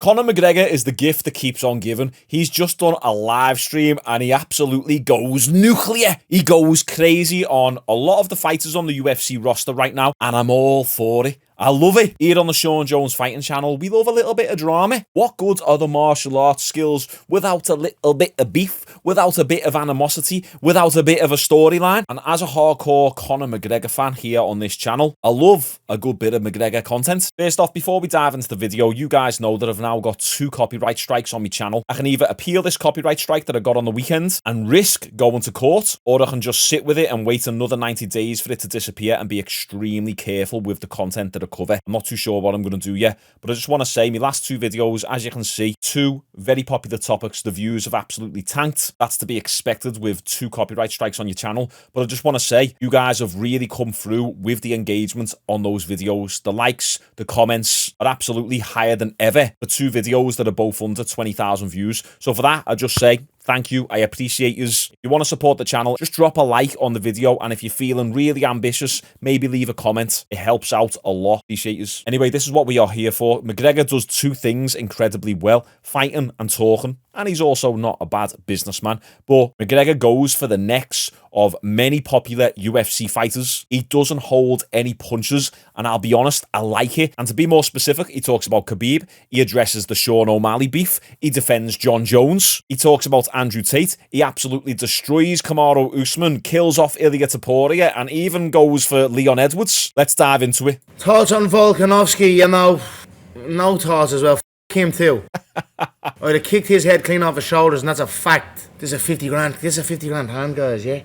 Conor McGregor is the gift that keeps on giving. He's just done a live stream and he absolutely goes nuclear. He goes crazy on a lot of the fighters on the UFC roster right now, and I'm all for it. I love it. Here on the Shaun Jones Fighting Channel, we love a little bit of drama. What good are the martial arts skills without a little bit of beef, without a bit of animosity, without a bit of a storyline? And as a hardcore Conor McGregor fan here on this channel, I love a good bit of McGregor content. First off, before we dive into the video, you guys know that I've now got 2 copyright strikes on my channel. I can either appeal this copyright strike that I got on the weekend and risk going to court, or I can just sit with it and wait another 90 days for it to disappear and be extremely careful with the content that I cover. I'm not too sure what I'm going to do yet, but I just want to say my last 2 videos, as you can see, 2 very popular topics. The views have absolutely tanked. That's to be expected with 2 copyright strikes on your channel, but I just want to say you guys have really come through with the engagement on those videos. The likes, the comments are absolutely higher than ever for 2 videos that are both under 20,000 views. So for that, I just say thank you. I appreciate yous. If you want to support the channel, just drop a like on the video. And if you're feeling really ambitious, maybe leave a comment. It helps out a lot. Appreciate yous. Anyway, this is what we are here for. McGregor does 2 things incredibly well, fighting and talking. And he's also not a bad businessman. But McGregor goes for the necks of many popular UFC fighters. He doesn't hold any punches. And I'll be honest, I like it. And to be more specific, he talks about Khabib. He addresses the Sean O'Malley beef. He defends Jon Jones. He talks about Andrew Tate. He absolutely destroys Kamaru Usman, kills off Ilia Topuria, and even goes for Leon Edwards. Let's dive into it. Thoughts on Volkanovski, you know, no thoughts as well. F him too. I'd have kicked his head clean off his shoulders, and that's a fact. This is a 50 grand. This is a 50 grand hand, guys, yeah?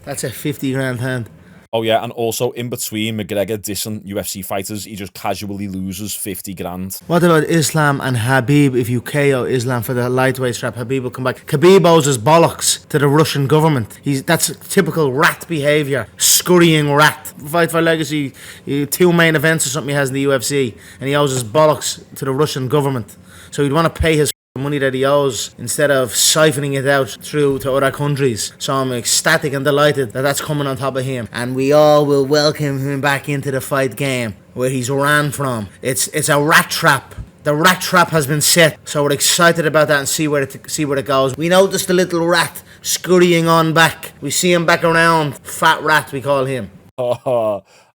That's a 50 grand hand. Oh yeah, and also in between McGregor dissing UFC fighters, he just casually loses 50 grand. What about Islam and Khabib? If you KO Islam for the lightweight strap, Khabib will come back. Khabib owes his bollocks to the Russian government. That's typical rat behaviour. Scurrying rat. Fight for Legacy, 2 main events or something he has in the UFC, and he owes his bollocks to the Russian government. So he'd want to pay his money that he owes instead of siphoning it out through to other countries. So I'm ecstatic and delighted that that's coming on top of him, and we all will welcome him back into the fight game where he's ran from. It's a rat trap. The rat trap has been set, so we're excited about that and see where it goes. We noticed the little rat scurrying on back. We see him back around. Fat rat, we call him.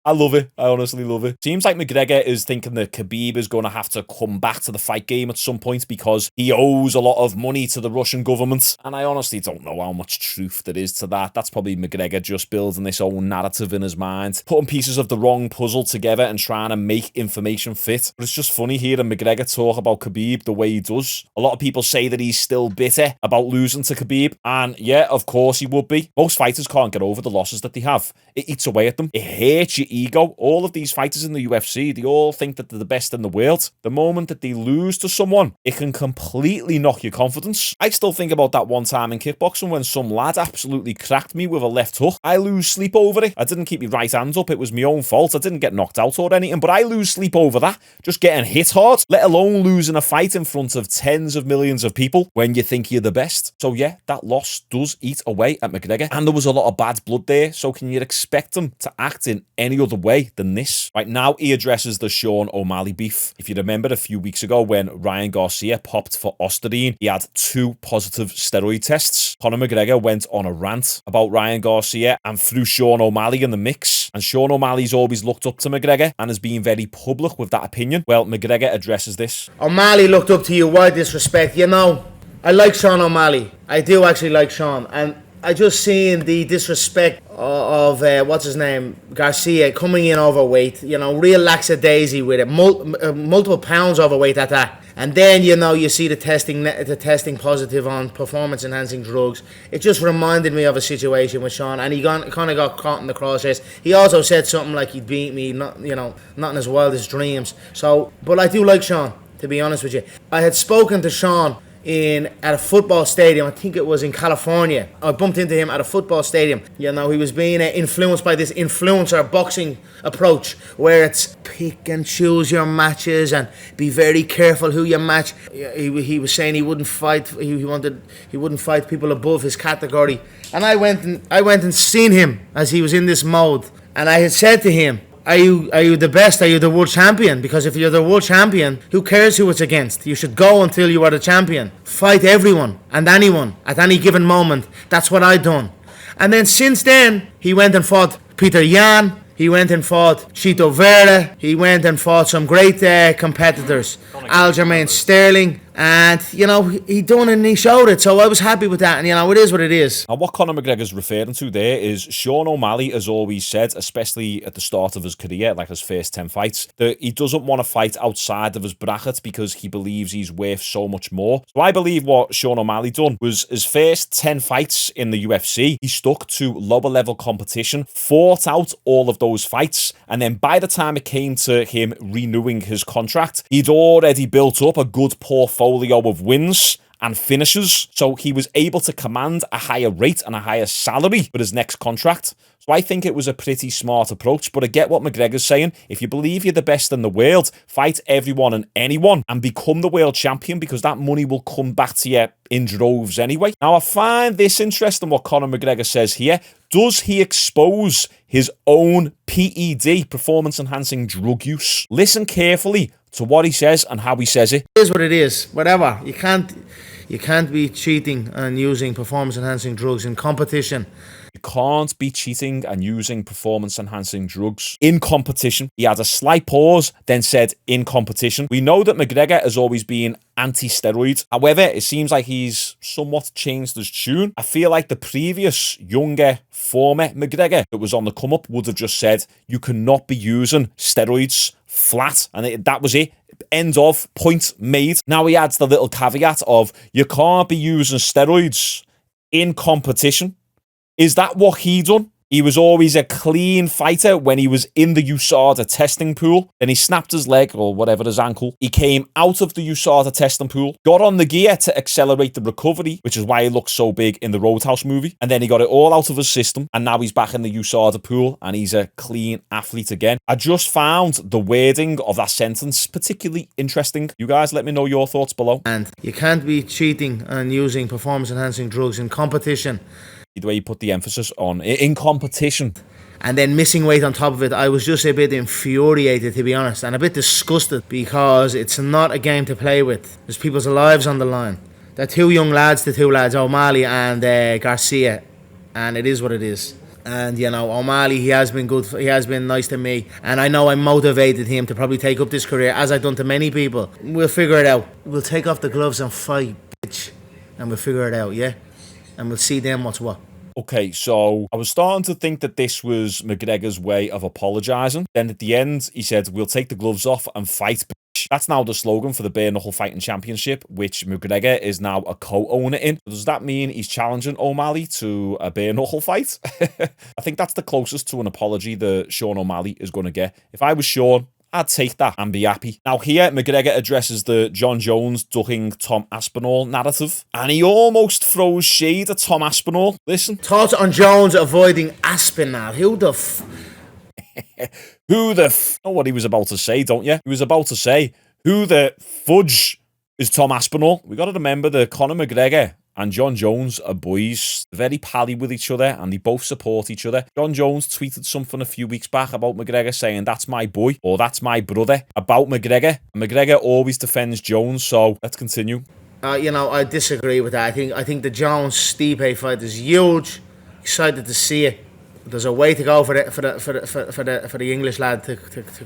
I love it. I honestly love it. Seems like McGregor is thinking that Khabib is going to have to come back to the fight game at some point because he owes a lot of money to the Russian government. And I honestly don't know how much truth there is to that. That's probably McGregor just building this own narrative in his mind, putting pieces of the wrong puzzle together and trying to make information fit. But it's just funny hearing McGregor talk about Khabib the way he does. A lot of people say that he's still bitter about losing to Khabib. And yeah, of course he would be. Most fighters can't get over the losses that they have. It eats away at them. It hurts your ego. All of these fighters in the UFC, they all think that they're the best in the world. The moment that they lose to someone, it can completely knock your confidence. I still think about that one time in kickboxing when some lad absolutely cracked me with a left hook. I lose sleep over it. I didn't keep my right hand up. It was my own fault. I didn't get knocked out or anything, but I lose sleep over that. Just getting hit hard, let alone losing a fight in front of tens of millions of people when you think you're the best. So yeah, that loss does eat away at McGregor, and there was a lot of bad blood there, so can you expect him to act in any other way than this? Right now, he addresses the Sean O'Malley beef. If you remember a few weeks ago when Ryan Garcia popped for Ostarine, he had 2 positive steroid tests. Conor McGregor went on a rant about Ryan Garcia and threw Sean O'Malley in the mix. And Sean O'Malley's always looked up to McGregor and has been very public with that opinion. Well, McGregor addresses this. O'Malley looked up to you. Why disrespect? You know, I like Sean O'Malley. I do actually like Sean. And I just seen the disrespect of what's his name, Garcia, coming in overweight, you know, real lackadaisy with it, multiple pounds overweight at that. And then, you know, you see the testing positive on performance enhancing drugs. It just reminded me of a situation with Sean, and he kind of got caught in the crosshairs. He also said something like he'd beat me, not in his wildest dreams. So, but I do like Sean, to be honest with you. I had spoken to Sean at a football stadium. I think it was in California. I bumped into him at a football stadium. You know, he was being influenced by this influencer boxing approach where it's pick and choose your matches and be very careful who you match. He was saying he wouldn't fight. He wouldn't fight people above his category. And I went and seen him as he was in this mode. And I had said to him, are you the best? Are you the world champion? Because if you're the world champion, who cares who it's against? You should go until you are the champion. Fight everyone and anyone at any given moment. That's what I done. And then since then, he went and fought Peter Yan. He went and fought Chito Vera. He went and fought some great competitors. Aljamain Sterling. And, you know, he done it and he showed it. So I was happy with that. And, you know, it is what it is. And what Conor McGregor's referring to there is Sean O'Malley has always said, especially at the start of his career, like his first 10 fights, that he doesn't want to fight outside of his bracket because he believes he's worth so much more. So I believe what Sean O'Malley done was his first 10 fights in the UFC, he stuck to lower level competition, fought out all of those fights, and then by the time it came to him renewing his contract, he'd already built up a good portfolio of wins and finishes, so he was able to command a higher rate and a higher salary for his next contract. So I think it was a pretty smart approach, but I get what McGregor's saying. If you believe you're the best in the world, fight everyone and anyone and become the world champion, because that money will come back to you in droves anyway. Now, I find this interesting what Conor McGregor says here. Does he expose his own PED, performance-enhancing drug use? Listen carefully to what he says and how he says it. It is what it is. Whatever. You can't be cheating and using performance-enhancing drugs in competition. You can't be cheating and using performance-enhancing drugs in competition. He had a slight pause, then said, in competition. We know that McGregor has always been anti-steroids. However, it seems like he's somewhat changed his tune. I feel like the previous, younger, former McGregor that was on the come-up would have just said, you cannot be using steroids flat. And that was it. End of, point made. Now he adds the little caveat of, you can't be using steroids in competition. Is that what he done? He was always a clean fighter when he was in the USADA testing pool. Then he snapped his leg or whatever, his ankle. He came out of the USADA testing pool, got on the gear to accelerate the recovery, which is why he looks so big in the Roadhouse movie. And then he got it all out of his system. And now he's back in the USADA pool and he's a clean athlete again. I just found the wording of that sentence particularly interesting. You guys let me know your thoughts below. And you can't be cheating and using performance-enhancing drugs in competition. The way you put the emphasis on in competition. And then missing weight on top of it. I was just a bit infuriated, to be honest, and a bit disgusted, because it's not a game to play with. There's people's lives on the line. They're the two lads, O'Malley and Garcia, and it is what it is. And, you know, O'Malley, he has been good, he has been nice to me, and I know I motivated him to probably take up this career, as I've done to many people. We'll figure it out. We'll take off the gloves and fight, bitch, and we'll figure it out, yeah? And we'll see then what's what. Okay, so I was starting to think that this was McGregor's way of apologising. Then at the end, he said, we'll take the gloves off and fight, bitch. That's now the slogan for the Bare Knuckle Fighting Championship, which McGregor is now a co-owner in. Does that mean he's challenging O'Malley to a bare knuckle fight? I think that's the closest to an apology that Sean O'Malley is going to get. If I was Sean, I'd take that and be happy. Now here, McGregor addresses the Jon Jones ducking Tom Aspinall narrative, and he almost throws shade at Tom Aspinall. Listen. Thoughts on Jones avoiding Aspinall? Who the know what he was about to say, don't you? He was about to say, who the fudge is Tom Aspinall? We got to remember that Conor McGregor and Jon Jones are boys, very pally with each other, and they both support each other. Jon Jones tweeted something a few weeks back about McGregor saying, that's my boy, or that's my brother, about McGregor. And McGregor always defends Jones, so let's continue. You know, I disagree with that. I think the Jones-Stipe fight is huge. Excited to see it. There's a way to go for the English lad to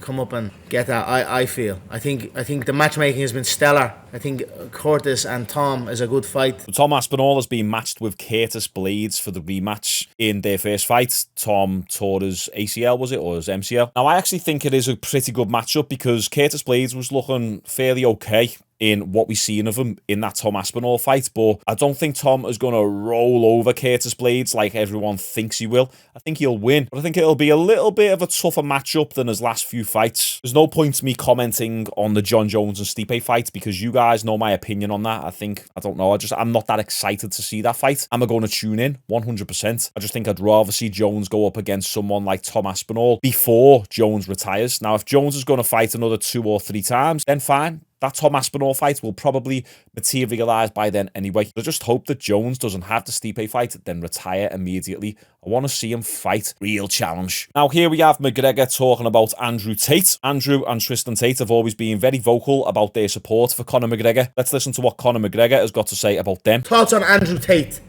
come up and get that. I feel. I think the matchmaking has been stellar. I think Curtis and Tom is a good fight. Tom Aspinall has been matched with Curtis Blades for the rematch in their first fight. Tom tore his ACL, was it, or his MCL? Now I actually think it is a pretty good matchup because Curtis Blades was looking fairly okay in what we've seen of him in that Tom Aspinall fight, but I don't think Tom is going to roll over Curtis Blades like everyone thinks he will. I think he'll win, but I think it'll be a little bit of a tougher matchup than his last few fights. There's no point to me commenting on the Jon Jones and Stipe fight because you guys know my opinion on that. I'm not that excited to see that fight. Am I going to tune in? 100%. I just think I'd rather see Jones go up against someone like Tom Aspinall before Jones retires. Now, if Jones is going to fight another 2 or 3 times, then fine. That Tom Aspinall fight will probably materialise by then anyway. I just hope that Jones doesn't have the Stipe fight, then retire immediately. I want to see him fight. Real challenge. Now, here we have McGregor talking about Andrew Tate. Andrew and Tristan Tate have always been very vocal about their support for Conor McGregor. Let's listen to what Conor McGregor has got to say about them. Thoughts on Andrew Tate?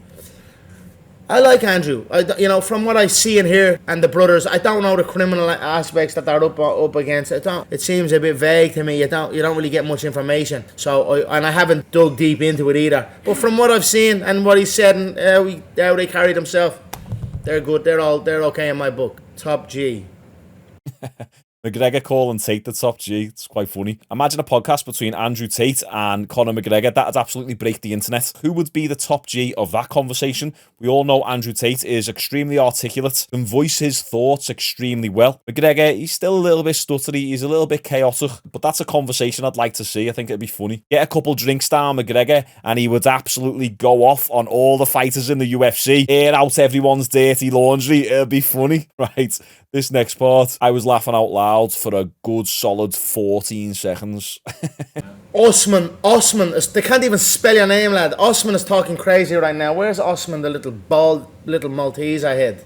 I like Andrew. From what I see and hear, and the brothers, I don't know the criminal aspects that they're up against. It seems a bit vague to me. You don't really get much information. I haven't dug deep into it either. But from what I've seen and what he said and how they carried themselves, they're good. They're okay in my book. Top G. McGregor calling Tate the top G. It's quite funny. Imagine a podcast between Andrew Tate and Conor McGregor. That'd absolutely break the internet. Who would be the top G of that conversation? We all know Andrew Tate is extremely articulate, can voice his thoughts extremely well. McGregor, he's still a little bit stuttery. He's a little bit chaotic, but that's a conversation I'd like to see. I think it'd be funny. Get a couple drinks down McGregor, and he would absolutely go off on all the fighters in the UFC. Air out everyone's dirty laundry. It'd be funny. Right. This next part, I was laughing out loud for a good solid 14 seconds. Usman, they can't even spell your name, lad. Usman is talking crazy right now. Where's Usman, the little bald little Maltese I had?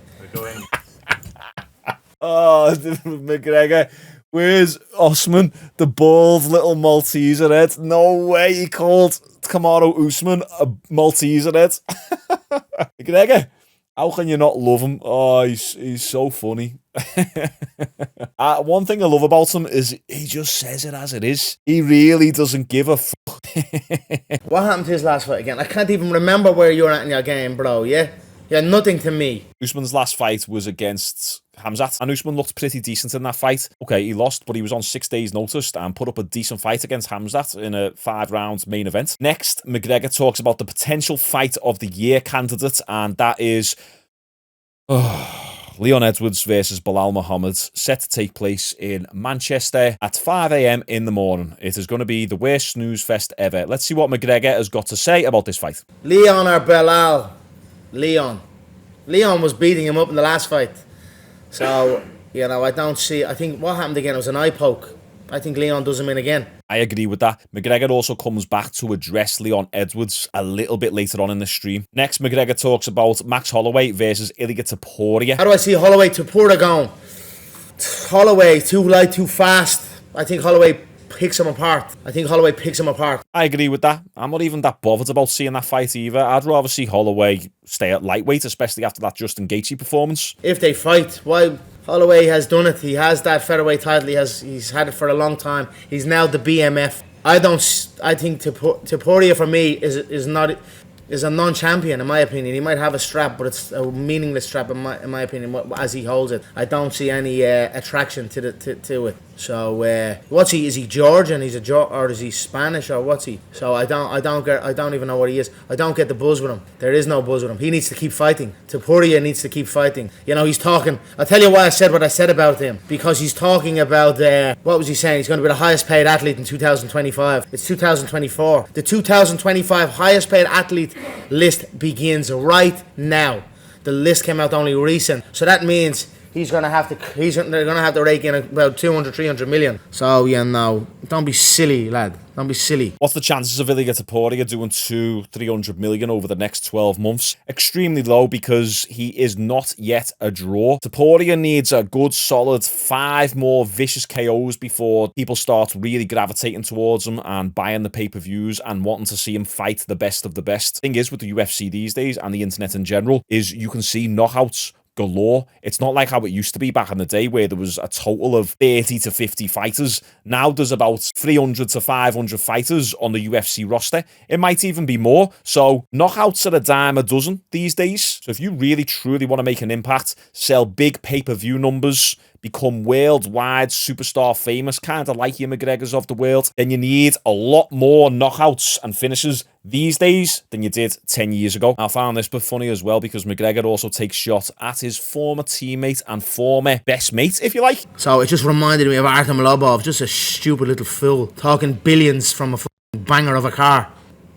Oh, McGregor. Where's Usman, the bald little Maltese head? No way he called Kamaru Usman a Maltese head. McGregor. How can you not love him? Oh, he's so funny. One thing I love about him is he just says it as it is. He really doesn't give a fuck. What happened to his last fight again? I can't even remember where you're at in your game, bro, yeah? You're nothing to me. Usman's last fight was against Khamzat, and Usman looked pretty decent in that fight. Okay, he lost, but he was on 6 days' notice and put up a decent fight against Khamzat in a 5-round main event. Next, McGregor talks about the potential fight of the year candidate, and that is Leon Edwards versus Belal Muhammad, set to take place in Manchester at 5 a.m. in the morning. It is going to be the worst snooze fest ever. Let's see what McGregor has got to say about this fight. Leon or Belal? Leon. Leon was beating him up in the last fight. So, I think what happened again, it was an eye poke. I think Leon does him in again. I agree with that. McGregor also comes back to address Leon Edwards a little bit later on in the stream. Next, McGregor talks about Max Holloway versus Ilia Topuria. How do I see Holloway Topuria going? Holloway, too light, too fast. I think Holloway picks him apart. I agree with that. I'm not even that bothered about seeing that fight either. I'd rather see Holloway stay at lightweight, especially after that Justin Gaethje performance. If they fight, why? Holloway has done it. He has that featherweight title. He's had it for a long time. He's now the BMF. I think Topuria for me is a non-champion in my opinion. He might have a strap, but it's a meaningless strap in my opinion as he holds it. I don't see any attraction to it. So what's he? Is he Georgian? Or is he Spanish or what's he? So I don't even know what he is. I don't get the buzz with him. There is no buzz with him. He needs to keep fighting. Topuria needs to keep fighting. He's talking. I'll tell you why I said what I said about him, because he's talking about what was he saying? He's going to be the highest paid athlete in 2025. It's 2024. The 2025 highest paid athlete list begins right now. The list came out only recent, so that means they're gonna have to rake in about 200-300 million. So don't be silly, lad. Don't be silly. What's the chances of Ilia Topuria doing 200-300 million over the next 12 months? Extremely low, because he is not yet a draw. Topuria needs a good solid 5 more vicious KOs before people start really gravitating towards him and buying the pay-per-views and wanting to see him fight the best of the best. Thing is, with the UFC these days and the internet in general, is you can see knockouts galore. It's not like how it used to be back in the day where there was a total of 30 to 50 fighters. Now there's about 300 to 500 fighters on the UFC roster. It might even be more. So knockouts are a dime a dozen these days. So if you really truly want to make an impact, sell big pay-per-view numbers, become worldwide superstar famous, kind of like your McGregors of the world, then you need a lot more knockouts and finishes these days than you did 10 years ago. I found this bit funny as well, because McGregor also takes shots at his former teammate and former best mate, if you like. So it just reminded me of Artem Lobov, just a stupid little fool, talking billions from a banger of a car.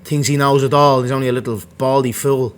Thinks he knows it all. He's only a little baldy fool.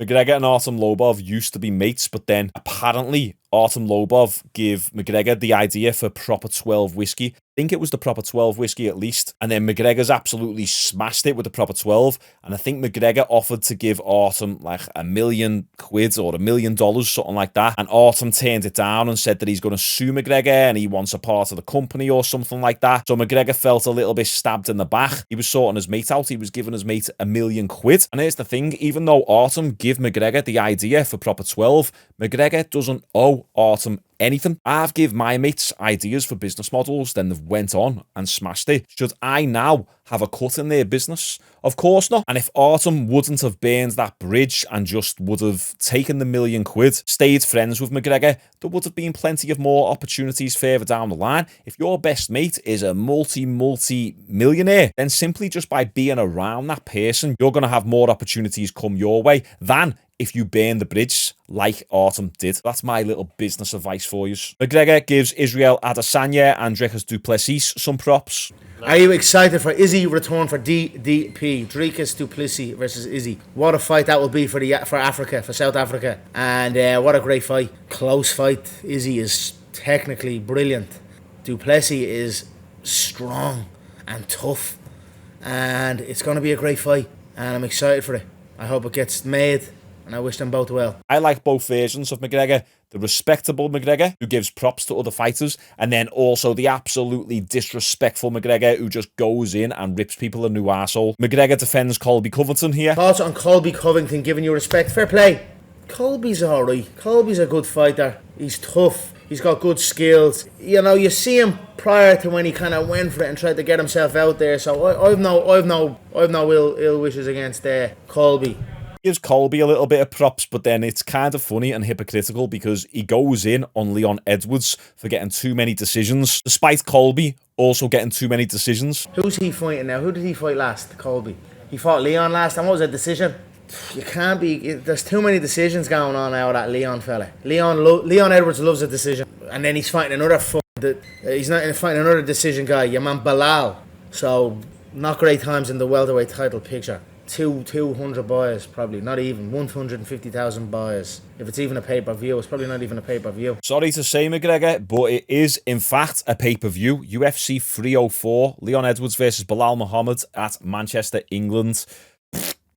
McGregor and Artem Lobov used to be mates, but then apparently Artem Lobov gave McGregor the idea for proper 12 whiskey. I think it was the proper 12 whiskey at least. And then McGregor's absolutely smashed it with the proper 12. And I think McGregor offered to give Artem like £1 million or $1 million, something like that. And Artem turned it down and said that he's going to sue McGregor and he wants a part of the company or something like that. So McGregor felt a little bit stabbed in the back. He was sorting his mate out. He was giving his mate £1 million. And here's the thing, even though Artem gave McGregor the idea for proper 12, McGregor doesn't owe Artem anything. I've give my mates ideas for business models, then they've went on and smashed it. Should I now have a cut in their business? Of course not. And if Artem wouldn't have burned that bridge and just would have taken the £1 million, stayed friends with McGregor, there would have been plenty of more opportunities further down the line. If your best mate is a multi-millionaire, then simply just by being around that person, you're going to have more opportunities come your way than if you burn the bridge like Artem did. That's my little business advice for you. McGregor gives Israel Adesanya and Dricus du Plessis some props. Are you excited for Izzy return for DDP? Dricus du Plessis versus Izzy. What a fight that will be for Africa, for South Africa. And what a great fight. Close fight. Izzy is technically brilliant. Du Plessis is strong and tough. And it's going to be a great fight. And I'm excited for it. I hope it gets made. And I wish them both well. I like both versions of McGregor. The respectable McGregor, who gives props to other fighters, and then also the absolutely disrespectful McGregor, who just goes in and rips people a new arsehole. McGregor defends Colby Covington here. Thoughts on Colby Covington, giving you respect. Fair play. Colby's alright. Colby's a good fighter. He's tough. He's got good skills. You know, you see him prior to when he kind of went for it and tried to get himself out there. So I've no ill wishes against Colby. Gives Colby a little bit of props, but then it's kind of funny and hypocritical because he goes in on Leon Edwards for getting too many decisions, despite Colby also getting too many decisions. Who's he fighting now? Who did he fight last? Colby. He fought Leon last, and what was a decision? You can't be. There's too many decisions going on now with that Leon fella. Leon Edwards loves a decision, and then he's fighting another he's not fighting another decision guy, your man Bilal. So not great times in the welterweight title picture. 200 buyers, probably not even 150,000 buyers. If it's even a pay-per-view, it's probably not even a pay-per-view. Sorry to say, McGregor, but it is in fact a pay-per-view. UFC 304, Leon Edwards versus Bilal Muhammad at Manchester, England.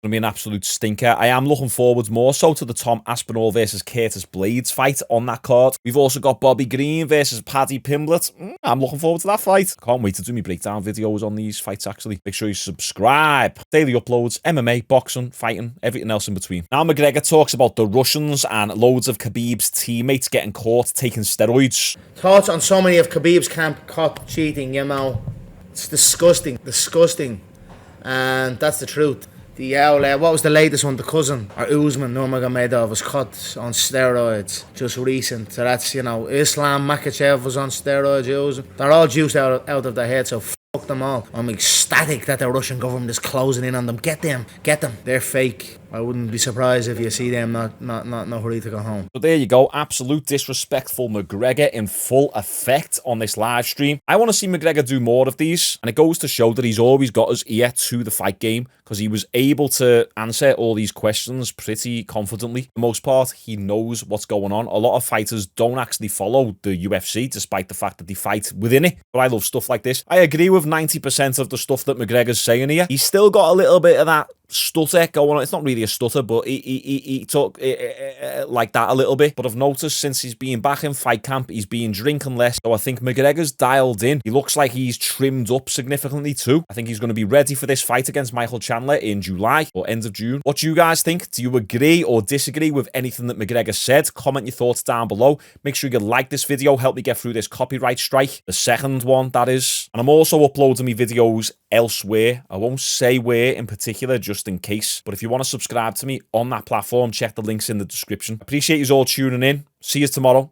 Going to be an absolute stinker. I am looking forward more so to the Tom Aspinall versus Curtis Blades fight on that card. We've also got Bobby Green versus Paddy Pimblett. I'm looking forward to that fight. Can't wait to do my breakdown videos on these fights, actually. Make sure you subscribe. Daily uploads, MMA, boxing, fighting, everything else in between. Now McGregor talks about the Russians and loads of Khabib's teammates getting caught taking steroids. Thoughts on so many of Khabib's camp caught cheating, you know. It's disgusting. And that's the truth. What was the latest one? The cousin, or Usman Nurmagomedov, was caught on steroids just recent. So that's, you know, Islam Makhachev was on steroids. They're all juiced out of their head, so fuck them all. I'm ecstatic that the Russian government is closing in on them. Get them. They're fake. I wouldn't be surprised if you see them not hurry to go home. So there you go, absolute disrespectful McGregor in full effect on this live stream. I want to see McGregor do more of these, and it goes to show that he's always got his ear to the fight game because he was able to answer all these questions pretty confidently. For the most part, he knows what's going on. A lot of fighters don't actually follow the UFC despite the fact that they fight within it, but I love stuff like this. I agree with 90% of the stuff that McGregor's saying here. He's still got a little bit of that stutter going on. It's not really a stutter, but he talk like that a little bit. But I've noticed since he's been back in fight camp, he's been drinking less. So I think McGregor's dialed in. He looks like he's trimmed up significantly too. I think he's going to be ready for this fight against Michael Chandler in July or end of June. What do you guys think? Do you agree or disagree with anything that McGregor said? Comment your thoughts down below. Make sure you like this video. Help me get through this copyright strike. The second one, that is. And I'm also uploading my videos elsewhere. I won't say where in particular, just in case. But if you want to subscribe to me on that platform, check the links in the description. Appreciate you all tuning in. See you tomorrow.